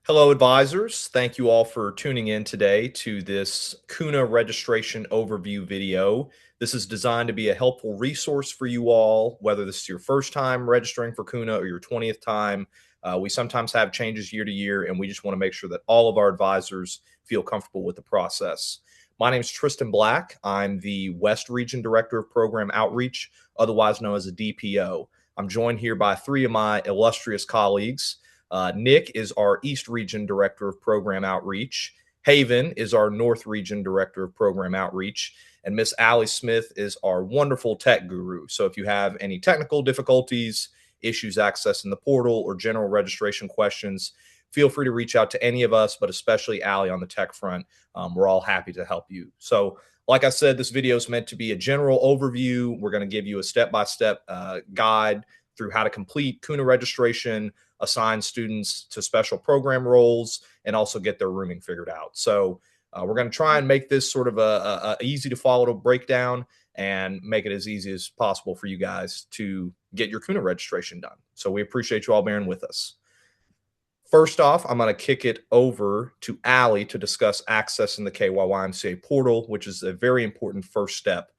Hello, advisors. Thank you all for tuning in today to this KUNA registration overview video. This is designed to be a helpful resource for you all, whether this is your first time registering for KUNA or your 20th time. We sometimes have changes year to year, and we just want to make sure that all of our advisors feel comfortable with the process. My name is Tristan Black. I'm the West Region Director of Program Outreach, otherwise known as a DPO. I'm joined here by three of my illustrious colleagues. Nick is our East Region Director of Program Outreach. Haven is our North Region Director of Program Outreach. And Miss Allie Smith is our wonderful tech guru. So if you have any technical difficulties, issues accessing the portal, or general registration questions, feel free to reach out to any of us, but especially Allie on the tech front. We're all happy to help you. So like I said, this video is meant to be a general overview. We're going to give you a step-by-step guide through how to complete KUNA registration, assign students to special program roles, and also get their rooming figured out. So we're going to try and make this sort of a easy to follow breakdown and make it as easy as possible for you guys to get your KUNA registration done. So we appreciate you all bearing with us. First off, I'm going to kick it over to Allie to discuss accessing the KYYMCA portal, which is a very important first step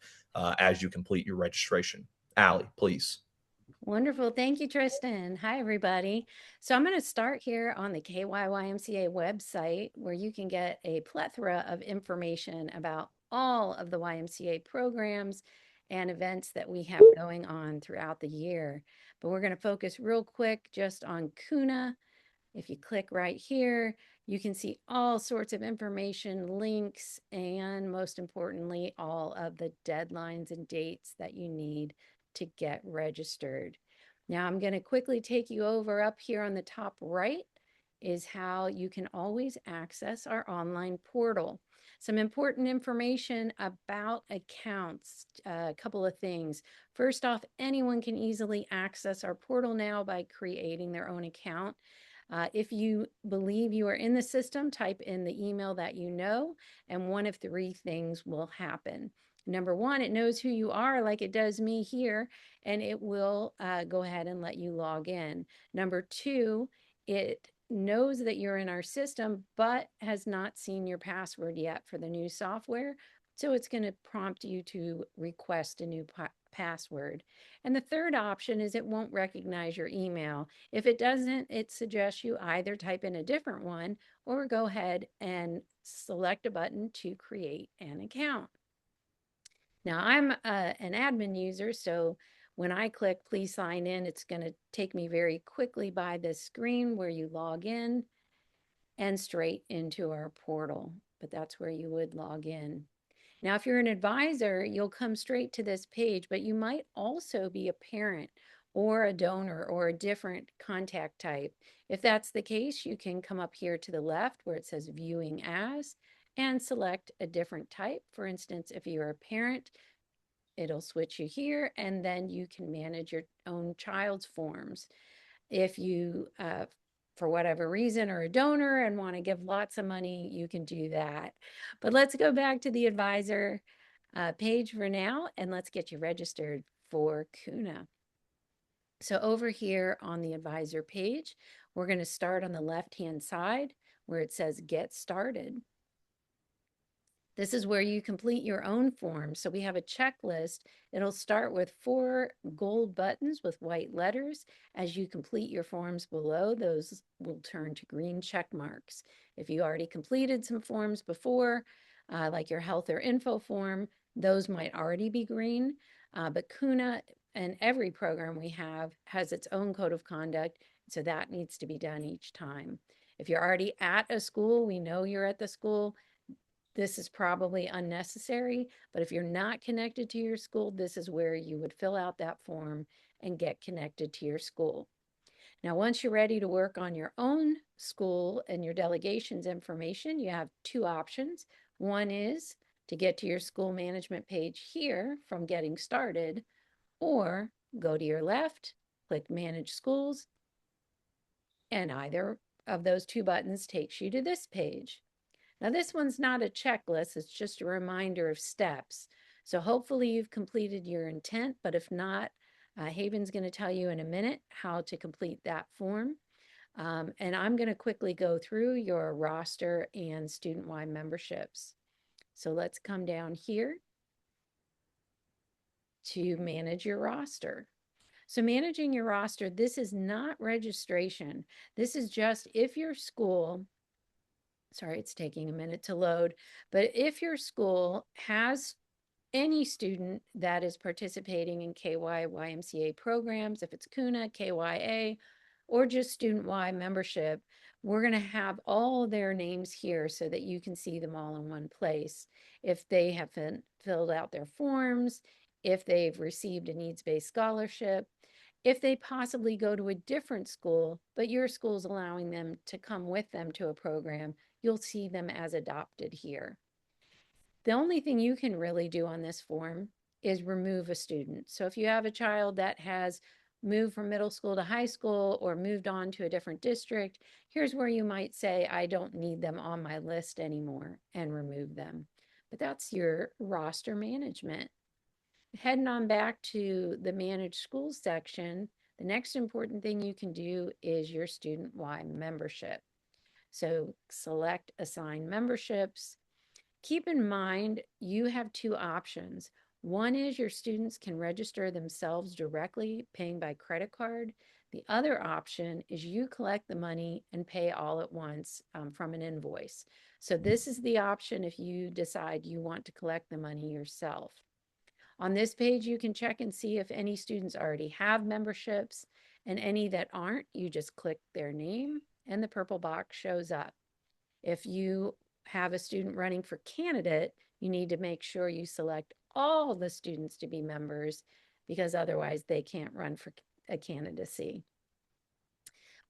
as you complete your registration. Allie, please. Wonderful. Thank you, Tristan. Hi, everybody. So I'm going to start here on the KYYMCA website where you can get a plethora of information about all of the YMCA programs and events that we have going on throughout the year. But we're going to focus real quick just on KUNA. If you click right here, you can see all sorts of information, links, and most importantly, all of the deadlines and dates that you need to get registered. Now I'm going to quickly take you over. Up here on the top right is how you can always access our online portal. Some important information about accounts, a couple of things. First off, anyone can easily access our portal now by creating their own account. If you believe you are in the system, type in the email that you know, and one of three things will happen. Number one, it knows who you are like it does me here, and it will go ahead and let you log in. Number two, it knows that you're in our system, but has not seen your password yet for the new software. So it's going to prompt you to request a new password. And the third option is it won't recognize your email. If it doesn't, it suggests you either type in a different one or go ahead and select a button to create an account. Now I'm an admin user, so when I click please sign in, it's going to take me very quickly by this screen where you log in and straight into our portal. But that's where you would log in. Now, if you're an advisor, you'll come straight to this page, but you might also be a parent or a donor or a different contact type. If that's the case, you can come up here to the left where it says viewing as and select a different type. For instance, if you're a parent, it'll switch you here, and then you can manage your own child's forms. If you, for whatever reason, are a donor and want to give lots of money, you can do that. But let's go back to the advisor page for now, and let's get you registered for KUNA. So over here on the advisor page, we're going to start on the left-hand side where it says Get Started. This is where you complete your own form. So we have a checklist. It'll start with 4 gold buttons with white letters. As you complete your forms below, those will turn to green check marks. If you already completed some forms before, like your health or info form, those might already be green. But KUNA and every program we have has its own code of conduct, so that needs to be done each time. If you're already at a school, we know you're at the school, this is probably unnecessary, but if you're not connected to your school, this is where you would fill out that form and get connected to your school. Now, once you're ready to work on your own school and your delegations information, you have 2 options. One is to get to your school management page here from Getting Started, or go to your left, click Manage Schools, and either of those 2 buttons takes you to this page. Now, this one's not a checklist, it's just a reminder of steps. So hopefully you've completed your intent, but if not, Haven's going to tell you in a minute how to complete that form. And I'm going to quickly go through your roster and student-wide memberships. So let's come down here to manage your roster. So managing your roster, this is not registration. This is just if your school, sorry, it's taking a minute to load, but if your school has any student that is participating in KY YMCA programs, if it's KUNA, KYA, or just student-wide membership, we're going to have all their names here so that you can see them all in one place. If they have filled out their forms, if they've received a needs-based scholarship, if they possibly go to a different school, but your school's allowing them to come with them to a program, you'll see them as adopted here. The only thing you can really do on this form is remove a student. So if you have a child that has moved from middle school to high school or moved on to a different district, here's where you might say, I don't need them on my list anymore, and remove them. But that's your roster management. Heading on back to the managed schools section, the next important thing you can do is your student-wide membership. So select assign memberships. Keep in mind, you have two options. One is your students can register themselves directly, paying by credit card. The other option is you collect the money and pay all at once from an invoice. So this is the option if you decide you want to collect the money yourself. On this page, you can check and see if any students already have memberships, and any that aren't, you just click their name and the purple box shows up. If you have a student running for candidate, you need to make sure you select all the students to be members, because otherwise they can't run for a candidacy.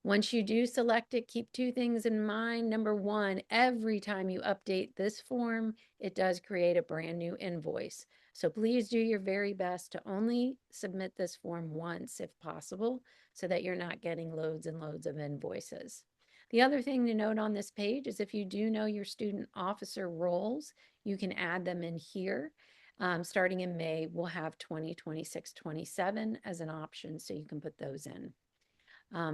Once you do select it, keep two things in mind. Number one, every time you update this form, it does create a brand new invoice. So please do your very best to only submit this form once if possible, so that you're not getting loads and loads of invoices. The other thing to note on this page is if you do know your student officer roles, you can add them in here. Starting in May, we'll have 2026, 27 as an option, so you can put those in.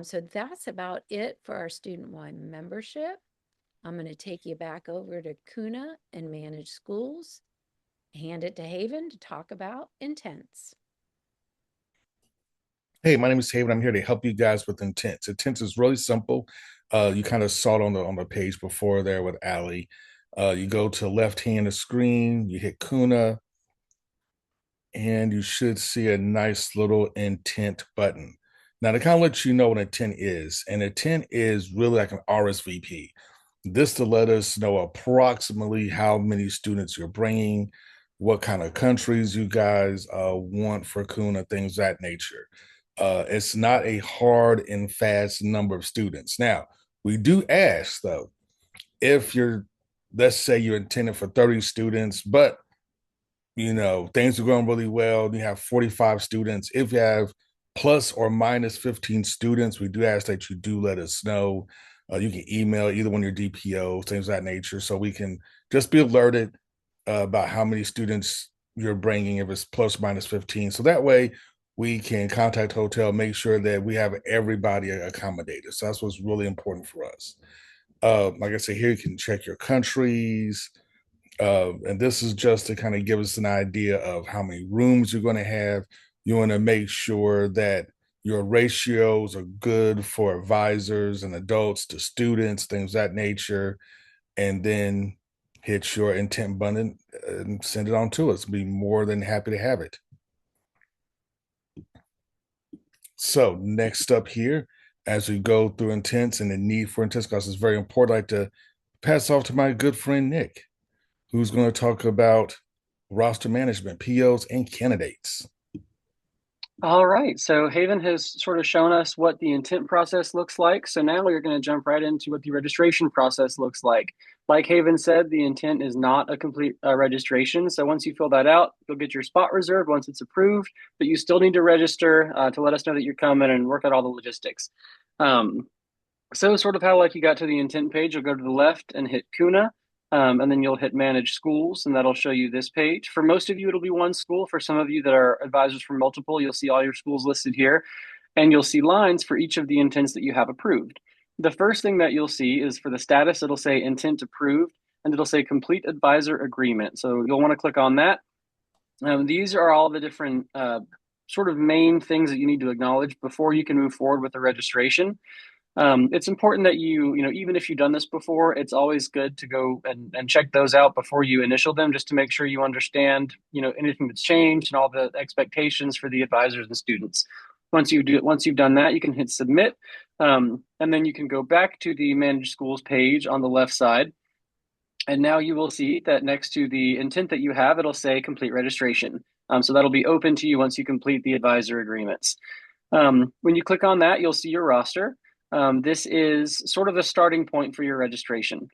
So that's about it for our student-wide membership. I'm going to take you back over to KUNA and manage schools, hand it to Haven to talk about intents. Hey, my name is Haven. I'm here to help you guys with intents. Intents is really simple. You kind of saw it on the page before there with Allie. You go to the left hand of the screen, you hit Kuna, and you should see a nice little intent button. Now, to kind of let you know what intent is, an intent is really like an RSVP. This to let us know approximately how many students you're bringing, what kind of countries you guys want for KUNA, things of that nature. It's not a hard and fast number of students. Now, we do ask though, if you're, let's say you're intended for 30 students, but things are going really well. You have 45 students. If you have plus or minus 15 students, we do ask that you do let us know. You can email either one of your DPO, things of that nature, so we can just be alerted about how many students you're bringing, if it's plus minus 15. So that way we can contact hotel, make sure that we have everybody accommodated. So that's what's really important for us. Like I said, here you can check your countries, and this is just to kind of give us an idea of how many rooms you're going to have. You want to make sure that your ratios are good for advisors and adults to students, things of that nature, and then hit your intent button and send it on to us. Be more than happy to have it. So next up here, as we go through intents and the need for intents, because it's very important, I'd like to pass off to my good friend Nick, who's going to talk about roster management, POs, and candidates. All right, so Haven has sort of shown us what the intent process looks like. So now we're going to jump right into what the registration process looks like. Like Haven said, the intent is not a complete registration. So once you fill that out, you'll get your spot reserved once it's approved, but you still need to register to let us know that you're coming and work out all the logistics. So sort of how like you got to the intent page, you'll go to the left and hit KUNA, and then you'll hit manage schools, and that'll show you this page. For most of you, it'll be one school. For some of you that are advisors for multiple, you'll see all your schools listed here, and you'll see lines for each of the intents that you have approved. The first thing that you'll see is for the status, it'll say intent approved, and it'll say complete advisor agreement. So you'll want to click on that. These are all the different sort of main things that you need to acknowledge before you can move forward with the registration. It's important that even if you've done this before, it's always good to go and check those out before you initial them, just to make sure you understand, anything that's changed and all the expectations for the advisors and students. Once you've done that, you can hit submit, and then you can go back to the Manage Schools page on the left side. And now you will see that next to the intent that you have, it'll say complete registration. So that'll be open to you once you complete the advisor agreements. When you click on that, you'll see your roster. This is sort of the starting point for your registration.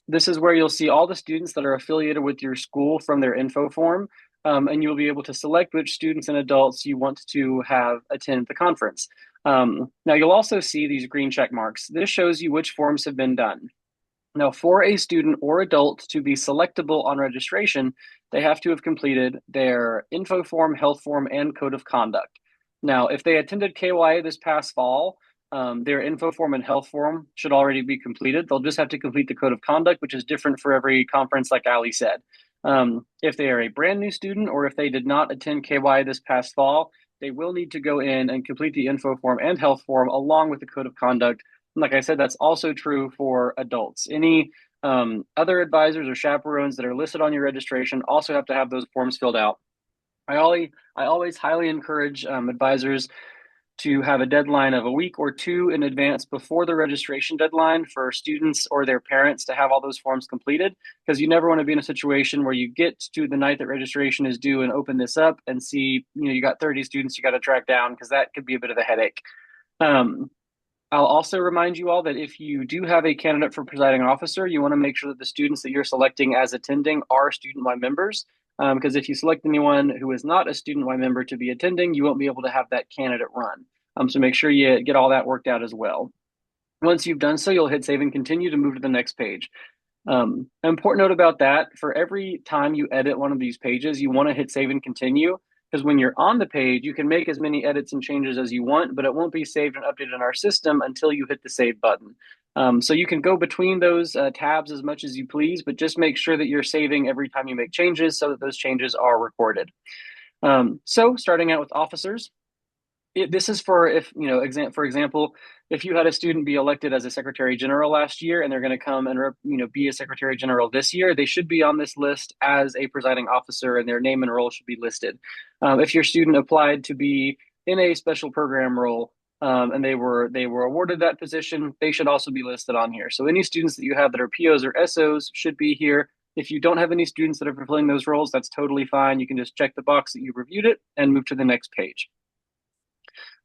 This is where you'll see all the students that are affiliated with your school from their info form, and you'll be able to select which students and adults you want to have attend the conference. Now you'll also see these green check marks. This shows you which forms have been done. Now, for a student or adult to be selectable on registration, they have to have completed their info form, health form, and code of conduct. Now, if they attended KYA this past fall, their info form and health form should already be completed. They'll just have to complete the code of conduct, which is different for every conference, like Ali said. If they are a brand new student, or if they did not attend KYA this past fall, they will need to go in and complete the info form and health form along with the code of conduct. And like I said, that's also true for adults. Any other advisors or chaperones that are listed on your registration also have to have those forms filled out. I always highly encourage advisors to have a deadline of a week or two in advance before the registration deadline for students or their parents to have all those forms completed, because you never want to be in a situation where you get to the night that registration is due and open this up and see, you got 30 students you got to track down, because that could be a bit of a headache. I'll also remind you all that if you do have a candidate for presiding officer, you want to make sure that the students that you're selecting as attending are student-wide members, because if you select anyone who is not a student-wide member to be attending, you won't be able to have that candidate run. So make sure you get all that worked out as well. Once you've done so, you'll hit save and continue to move to the next page. An important note about that, for every time you edit one of these pages, you want to hit save and continue, because when you're on the page, you can make as many edits and changes as you want, but it won't be saved and updated in our system until you hit the save button. So you can go between those tabs as much as you please, but just make sure that you're saving every time you make changes so that those changes are recorded. So starting out with officers, this is for for example, if you had a student be elected as a secretary general last year and they're going to come and be a secretary general this year, they should be on this list as a presiding officer, and their name and role should be listed. If your student applied to be in a special program role and they were awarded that position, they should also be listed on here. So any students that you have that are POs or SOs should be here. If you don't have any students that are fulfilling those roles, that's totally fine. You can just check the box that you reviewed it and move to the next page.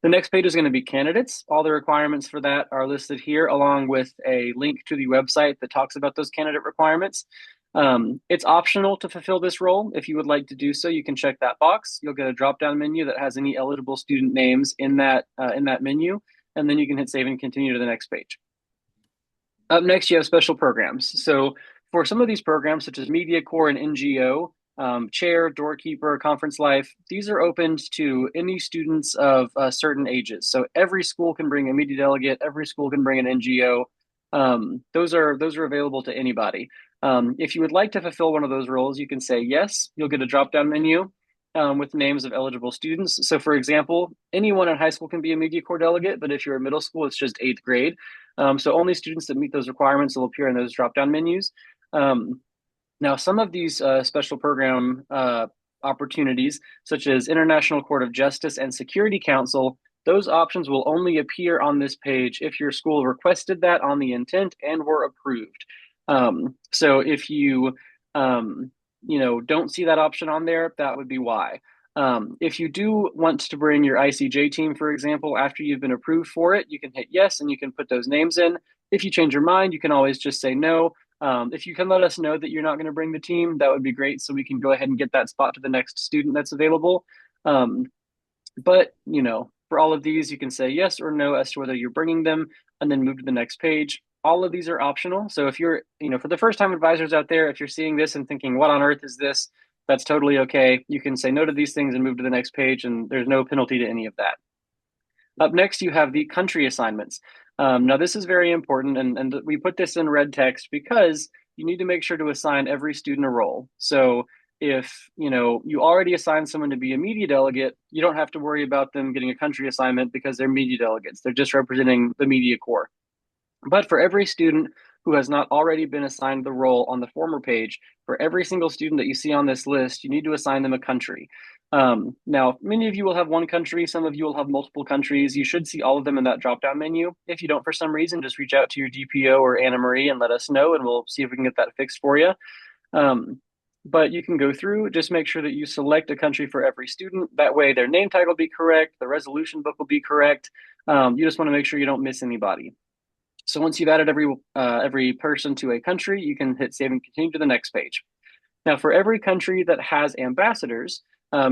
The next page is going to be candidates. All the requirements for that are listed here, along with a link to the website that talks about those candidate requirements. It's optional to fulfill this role. If you would like to do so, you can check that box. You'll get a drop-down menu that has any eligible student names in that menu, and then you can hit save and continue to the next page. Up next, you have special programs. So for some of these programs, such as Media Corps and NGO, chair, doorkeeper, conference life, these are opened to any students of certain ages. So every school can bring a media delegate, every school can bring an NGO. Those are available to anybody. If you would like to fulfill one of those roles, you can say yes. You'll get a drop-down menu with names of eligible students. So for example, anyone in high school can be a Media Corps delegate, but if you're in middle school, it's just 8th grade. So only students that meet those requirements will appear in those drop-down menus. Now, some of these special program opportunities, such as International Court of Justice and Security Council, those options will only appear on this page if your school requested that on the intent and were approved. So if you don't see that option on there, that would be why. If you do want to bring your ICJ team, for example, after you've been approved for it, you can hit yes and you can put those names in. If you change your mind, you can always just say no. If you can let us know that you're not going to bring the team, that would be great, so we can go ahead and get that spot to the next student that's available. But for all of these, you can say yes or no as to whether you're bringing them, and then move to the next page. All of these are optional. So if you're, for the first time advisors out there, if you're seeing this and thinking, what on earth is this? That's totally okay. You can say no to these things and move to the next page, and there's no penalty to any of that. Up next, you have the country assignments. Now, this is very important, and we put this in red text because you need to make sure to assign every student a role. So if you already assigned someone to be a media delegate, you don't have to worry about them getting a country assignment because they're media delegates. They're just representing the media corps. But for every student who has not already been assigned the role on the former page, for every single student that you see on this list, you need to assign them a country. Now, many of you will have one country, some of you will have multiple countries. You should see all of them in that drop-down menu. If you don't for some reason, just reach out to your DPO or Anna Marie and let us know, and we'll see if we can get that fixed for you. But you can go through, just make sure that you select a country for every student. That way their name tag will be correct, the resolution book will be correct. You just want to make sure you don't miss anybody. So once you've added every person to a country, you can hit save and continue to the next page. Now, for every country that has ambassadors,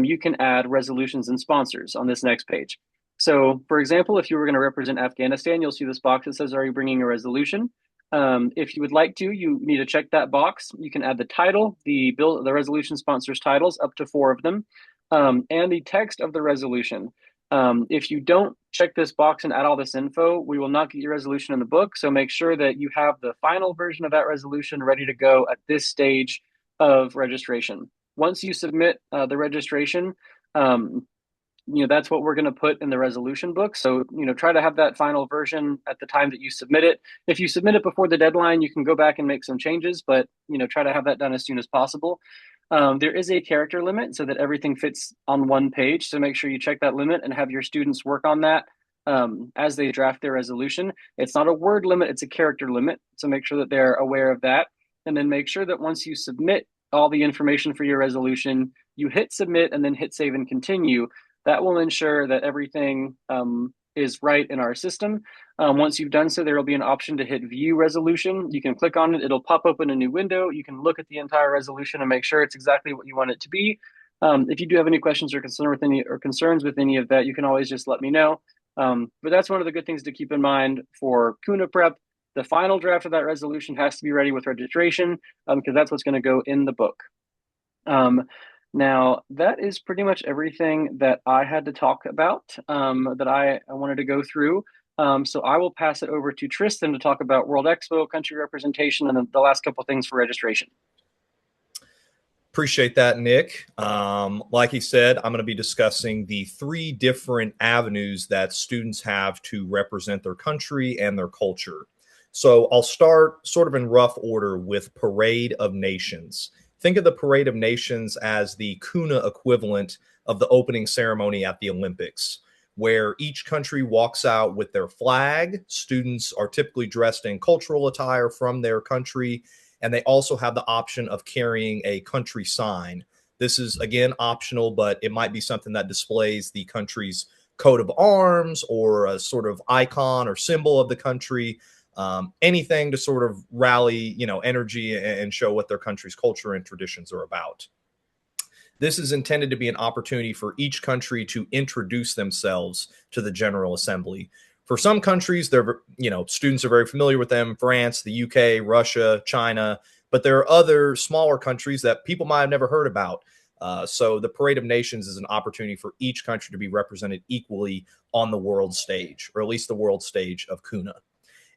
you can add resolutions and sponsors on this next page. So, for example, if you were going to represent Afghanistan, you'll see this box that says, "Are you bringing a resolution?" If you would like to, you need to check that box. You can add the title, the resolution sponsors titles, up to 4 of them, and the text of the resolution. If you don't check this box and add all this info, we will not get your resolution in the book. So make sure that you have the final version of that resolution ready to go at this stage of registration. Once you submit the registration, that's what we're going to put in the resolution book. So, try to have that final version at the time that you submit it. If you submit it before the deadline, you can go back and make some changes, but, try to have that done as soon as possible. There is a character limit so that everything fits on one page. So make sure you check that limit and have your students work on that as they draft their resolution. It's not a word limit, it's a character limit. So make sure that they're aware of that. And then make sure that once you submit all the information for your resolution, you hit submit and then hit save and continue. That will ensure that everything is right in our system. Once you've done so, there will be an option to hit view resolution. You can click on it. It'll pop open a new window. You can look at the entire resolution and make sure it's exactly what you want it to be. If you do have any questions or concerns with any of that, you can always just let me know. But that's one of the good things to keep in mind for KUNA prep. The final draft of that resolution has to be ready with registration because that's what's going to go in the book. Now, that is pretty much everything that I had to talk about that I wanted to go through. So I will pass it over to Tristan to talk about World Expo, country representation, and then the last couple of things for registration. Appreciate that, Nick. Like he said, I'm going to be discussing the 3 different avenues that students have to represent their country and their culture. So I'll start sort of in rough order with Parade of Nations. Think of the Parade of Nations as the KUNA equivalent of the opening ceremony at the Olympics, where each country walks out with their flag. Students are typically dressed in cultural attire from their country, and they also have the option of carrying a country sign. This is, again, optional, but it might be something that displays the country's coat of arms or a sort of icon or symbol of the country. Anything to sort of rally, energy and show what their country's culture and traditions are about. This is intended to be an opportunity for each country to introduce themselves to the General Assembly. For some countries, students are very familiar with them: France, the UK, Russia, China. But there are other smaller countries that people might have never heard about. So the Parade of Nations is an opportunity for each country to be represented equally on the world stage, or at least the world stage of KUNA.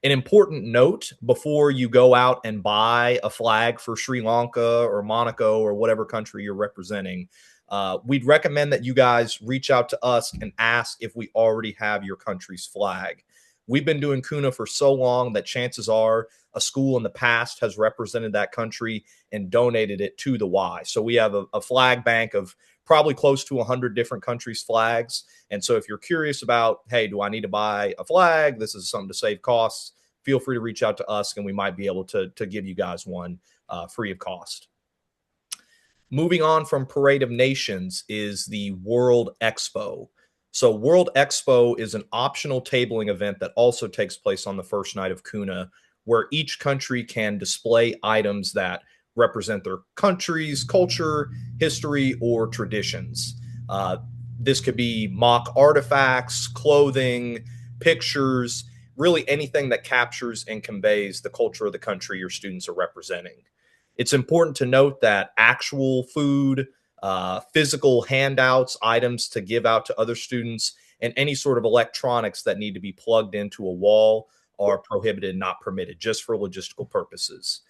An important note before you go out and buy a flag for Sri Lanka or Monaco or whatever country you're representing, we'd recommend that you guys reach out to us and ask if we already have your country's flag. We've been doing KUNA for so long that chances are a school in the past has represented that country and donated it to the Y. So we have a flag bank of probably close to 100 different countries' flags. And so if you're curious about, hey, do I need to buy a flag? This is something to save costs. Feel free to reach out to us, and we might be able to give you guys one free of cost. Moving on from Parade of Nations is the World Expo. So World Expo is an optional tabling event that also takes place on the first night of KUNA, where each country can display items that represent their country's culture, history, or traditions. This could be mock artifacts, clothing, pictures, really anything that captures and conveys the culture of the country your students are representing. It's important to note that actual food, physical handouts, items to give out to other students, and any sort of electronics that need to be plugged into a wall are prohibited, not permitted, just for logistical purposes.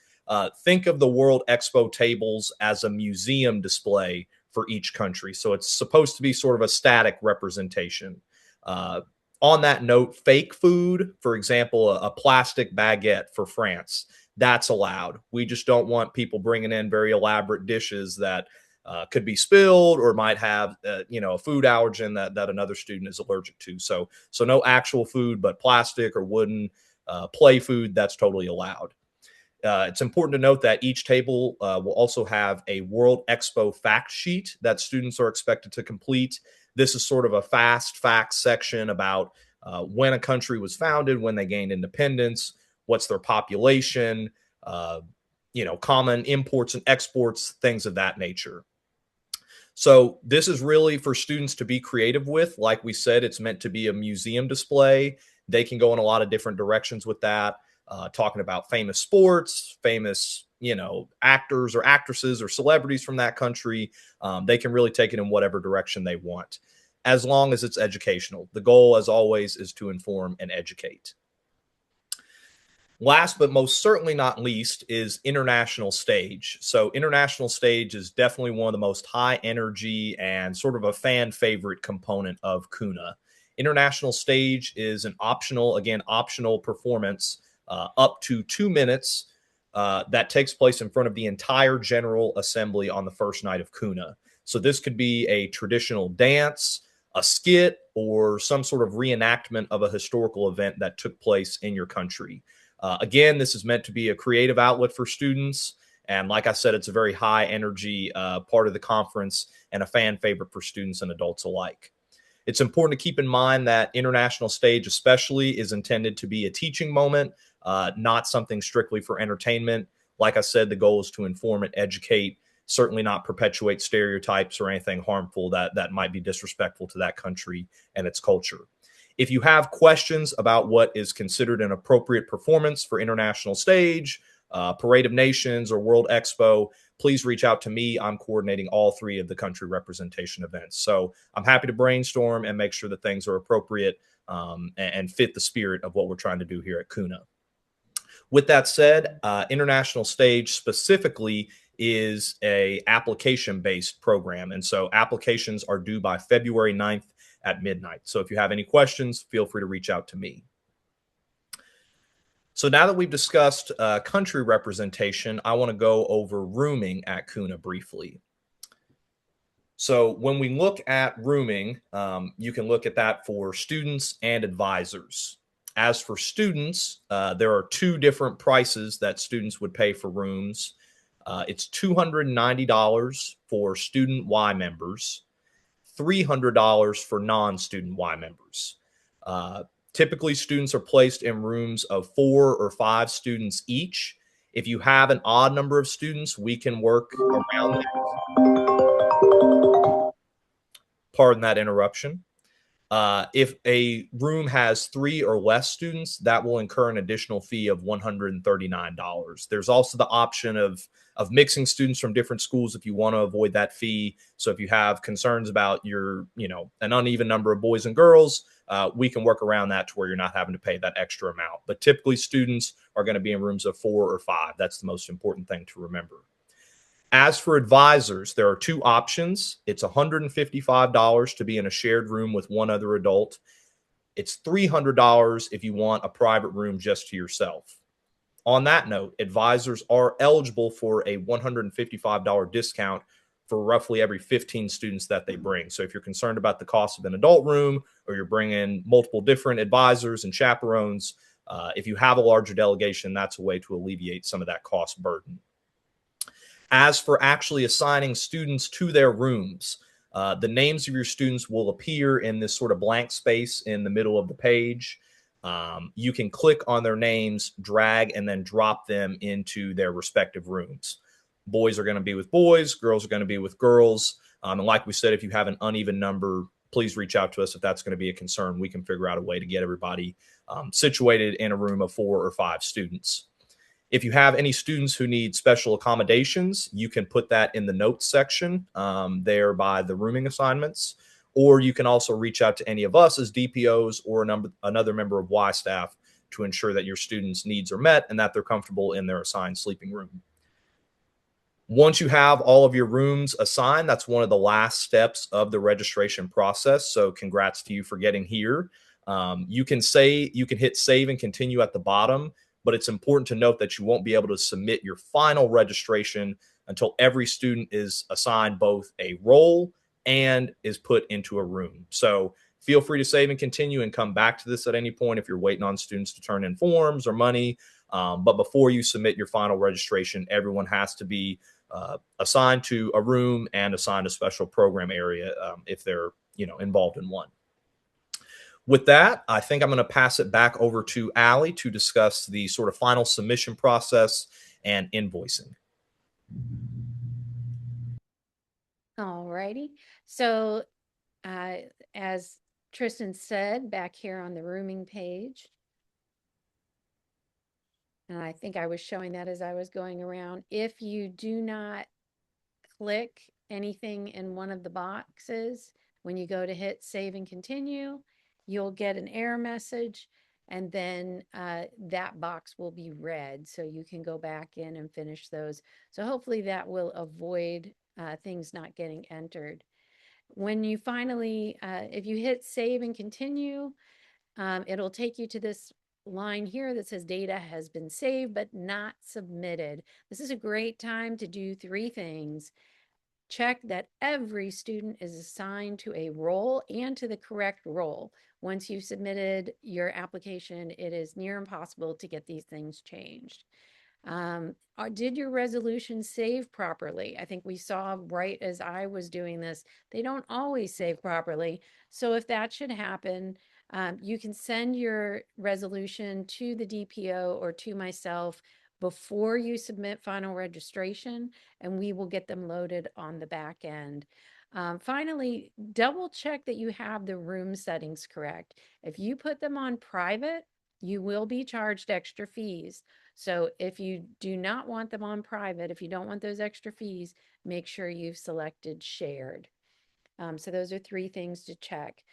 Think of the World Expo tables as a museum display for each country. So it's supposed to be sort of a static representation. Uh, on that note, fake food, for example, a plastic baguette for France, that's allowed. We just don't want people bringing in very elaborate dishes that could be spilled or might have, a food allergen that another student is allergic to. So no actual food, but plastic or wooden play food, that's totally allowed. It's important to note that each table will also have a World Expo fact sheet that students are expected to complete. This is sort of a fast facts section about when a country was founded, when they gained independence, what's their population, common imports and exports, things of that nature. So this is really for students to be creative with. Like we said, it's meant to be a museum display. They can go in a lot of different directions with that, talking about famous sports, famous, actors or actresses or celebrities from that country. They can really take it in whatever direction they want, as long as it's educational. The goal, as always, is to inform and educate. Last but most certainly not least is international stage. So international stage is definitely one of the most high energy and sort of a fan favorite component of KUNA. International stage is an optional performance up to 2 minutes that takes place in front of the entire General Assembly on the first night of KUNA. So this could be a traditional dance, a skit, or some sort of reenactment of a historical event that took place in your country. Again, this is meant to be a creative outlet for students. And like I said, it's a very high energy part of the conference and a fan favorite for students and adults alike. It's important to keep in mind that international stage especially is intended to be a teaching moment, not something strictly for entertainment. Like I said, the goal is to inform and educate, certainly not perpetuate stereotypes or anything harmful that might be disrespectful to that country and its culture. If you have questions about what is considered an appropriate performance for international stage, Parade of Nations, or World Expo, please reach out to me. I'm coordinating all three of the country representation events. So I'm happy to brainstorm and make sure that things are appropriate and fit the spirit of what we're trying to do here at KUNA. With that said, international stage specifically is a application-based program. And so applications are due by February 9th at midnight. So if you have any questions, feel free to reach out to me. So now that we've discussed country representation, I want to go over rooming at KUNA briefly. So when we look at rooming, you can look at that for students and advisors. As for students, there are two different prices that students would pay for rooms. It's $290 for student Y members, $300 for non-student Y members. Typically, students are placed in rooms of 4 or 5 students each. If you have an odd number of students, we can work around that. Pardon that interruption. If a room has 3 or less students, that will incur an additional fee of $139. There's also the option of mixing students from different schools if you want to avoid that fee. So if you have concerns about an uneven number of boys and girls, we can work around that to where you're not having to pay that extra amount. But typically students are going to be in rooms of 4 or 5. That's the most important thing to remember. As for advisors, there are two options. It's $155 to be in a shared room with one other adult. It's $300 if you want a private room just to yourself. On that note, advisors are eligible for a $155 discount for roughly every 15 students that they bring. So if you're concerned about the cost of an adult room, or you're bringing multiple different advisors and chaperones, if you have a larger delegation, that's a way to alleviate some of that cost burden. As for actually assigning students to their rooms, the names of your students will appear in this sort of blank space in the middle of the page. You can click on their names, drag, and then drop them into their respective rooms. Boys are going to be with boys, girls are going to be with girls. And like we said, if you have an uneven number, please reach out to us if that's going to be a concern. We can figure out a way to get everybody situated in a room of 4 or 5 students. If you have any students who need special accommodations, you can put that in the notes section there by the rooming assignments, or you can also reach out to any of us as DPOs or another member of Y staff to ensure that your students' needs are met and that they're comfortable in their assigned sleeping room. Once you have all of your rooms assigned, that's one of the last steps of the registration process. So congrats to you for getting here. You can hit save and continue at the bottom, but it's important to note that you won't be able to submit your final registration until every student is assigned both a role and is put into a room. So feel free to save and continue and come back to this at any point if you're waiting on students to turn in forms or money. But before you submit your final registration, everyone has to be assigned to a room and assigned a special program area if they're involved in one. With that, I think I'm going to pass it back over to Allie to discuss the sort of final submission process and invoicing. All righty. So as Tristan said, back here on the rooming page, and I think I was showing that as I was going around, if you do not click anything in one of the boxes, when you go to hit save and continue, you'll get an error message, and then that box will be red, so you can go back in and finish those. So hopefully that will avoid things not getting entered. When you finally, if you hit save and continue, it'll take you to this line here that says data has been saved but not submitted. This is a great time to do three things. Check that every student is assigned to a role and to the correct role. Once you've submitted your application, it is near impossible to get these things changed. Did your resolution save properly? I think we saw right as I was doing this, they don't always save properly. So if that should happen, you can send your resolution to the DPO or to myself before you submit final registration, and we will get them loaded on the back end. Finally, double check that you have the room settings correct. If you put them on private, you will be charged extra fees. So if you do not want them on private, if you don't want those extra fees, make sure you've selected shared. So those are three things to check.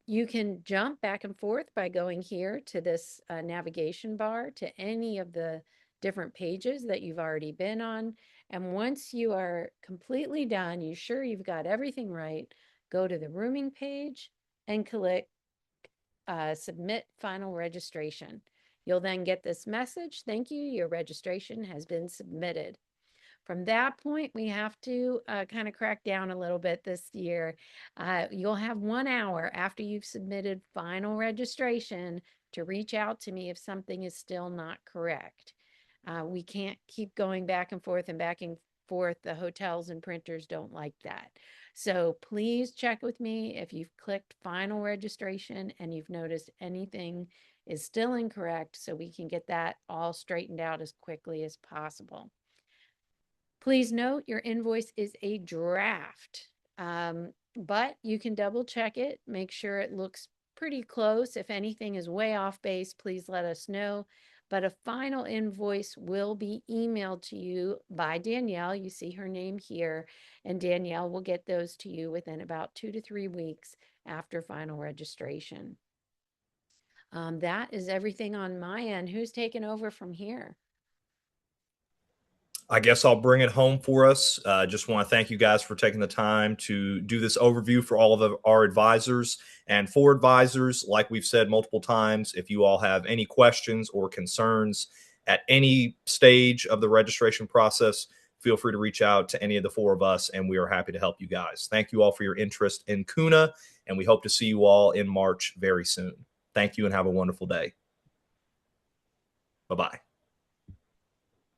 You can jump back and forth by going here to this navigation bar to any of the different pages that you've already been on. And once you are completely done, you're sure you've got everything right, go to the rooming page and click submit final registration. You'll then get this message, thank you, your registration has been submitted. From that point, we have to kind of crack down a little bit this year. You'll have 1 hour after you've submitted final registration to reach out to me if something is still not correct. We can't keep going back and forth and back and forth. The hotels and printers don't like that. So please check with me if you've clicked final registration and you've noticed anything is still incorrect, so we can get that all straightened out as quickly as possible. Please note your invoice is a draft, but you can double check it, make sure it looks pretty close. If anything is way off base, please let us know. But a final invoice will be emailed to you by Danielle. You see her name here, and Danielle will get those to you within about 2 to 3 weeks after final registration. That is everything on my end. Who's taking over from here? I guess I'll bring it home for us. Just want to thank you guys for taking the time to do this overview for all of our advisors. And for advisors, like we've said multiple times, if you all have any questions or concerns at any stage of the registration process, feel free to reach out to any of the four of us, and we are happy to help you guys. Thank you all for your interest in KUNA, and we hope to see you all in March very soon. Thank you and have a wonderful day. Bye-bye.